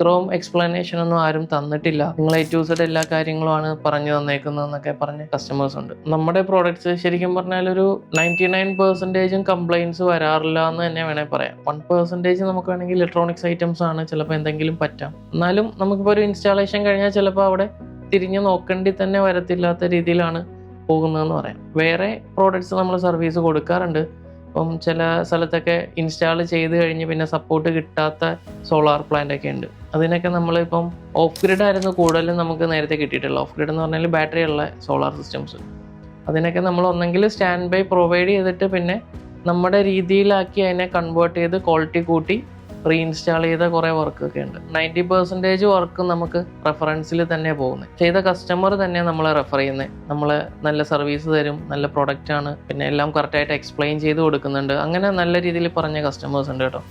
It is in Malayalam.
ഇത്രയും എക്സ്പ്ലനേഷൻ ഒന്നും ആരും തന്നിട്ടില്ല, നിങ്ങൾ A to Z എല്ലാ കാര്യങ്ങളുമാണ് പറഞ്ഞു തന്നേക്കുന്നതെന്നൊക്കെ പറഞ്ഞ കസ്റ്റമേഴ്സ് ഉണ്ട്. നമ്മുടെ പ്രോഡക്ട്സ് ശരിക്കും പറഞ്ഞാൽ ഒരു 99% കംപ്ലൈൻറ്റ്സ് വരാറില്ല എന്ന് തന്നെ വേണേൽ പറയാം. 1% നമുക്ക് വേണമെങ്കിൽ ഇലക്ട്രോണിക്സ് ഐറ്റംസ് ആണ് ചിലപ്പോൾ എന്തെങ്കിലും പറ്റാം. എന്നാലും നമുക്കിപ്പോൾ ഒരു ഇൻസ്റ്റാളേഷൻ കഴിഞ്ഞാൽ ചിലപ്പോൾ അവിടെ തിരിഞ്ഞ് നോക്കേണ്ടി തന്നെ വരത്തില്ലാത്ത രീതിയിലാണ് പോകുന്നതെന്ന് പറയാം. വേറെ പ്രോഡക്ട്സ് നമ്മൾ സർവീസ് കൊടുക്കാറുണ്ട്. ഇപ്പം ചില സ്ഥലത്തൊക്കെ ഇൻസ്റ്റാൾ ചെയ്ത് കഴിഞ്ഞ് പിന്നെ സപ്പോർട്ട് കിട്ടാത്ത സോളാർ പ്ലാന്റ് ഒക്കെ ഉണ്ട്. അതിനൊക്കെ നമ്മളിപ്പം ഓഫ് ഗ്രിഡ് ആയിരുന്നു കൂടുതലും നമുക്ക് നേരത്തെ കിട്ടിയിട്ടുള്ളത്. ഓഫ് ഗ്രിഡ് എന്ന് പറഞ്ഞാൽ ബാറ്ററി ഉള്ള സോളാർ സിസ്റ്റംസ്. അതിനൊക്കെ നമ്മൾ ഒന്നെങ്കിൽ സ്റ്റാൻഡ് ബൈ പ്രൊവൈഡ് ചെയ്തിട്ട് പിന്നെ നമ്മുടെ രീതിയിലാക്കി അതിനെ കൺവേർട്ട് ചെയ്ത് ക്വാളിറ്റി കൂട്ടി റീഇൻസ്റ്റാൾ ചെയ്ത കുറേ വർക്കൊക്കെ ഉണ്ട്. 90% വർക്ക് നമുക്ക് റെഫറൻസിൽ തന്നെ പോകുന്നത്. ചെയ്ത കസ്റ്റമർ തന്നെ നമ്മളെ റെഫർ ചെയ്യുന്നത്. നമ്മളെ നല്ല സർവീസ് തരും, നല്ല പ്രൊഡക്റ്റ് ആണ്, പിന്നെ എല്ലാം കറക്റ്റായിട്ട് എക്സ്പ്ലെയിൻ ചെയ്ത് കൊടുക്കുന്നുണ്ട്. അങ്ങനെ നല്ല രീതിയിൽ പറഞ്ഞ കസ്റ്റമേഴ്സ് ഉണ്ട് കേട്ടോ.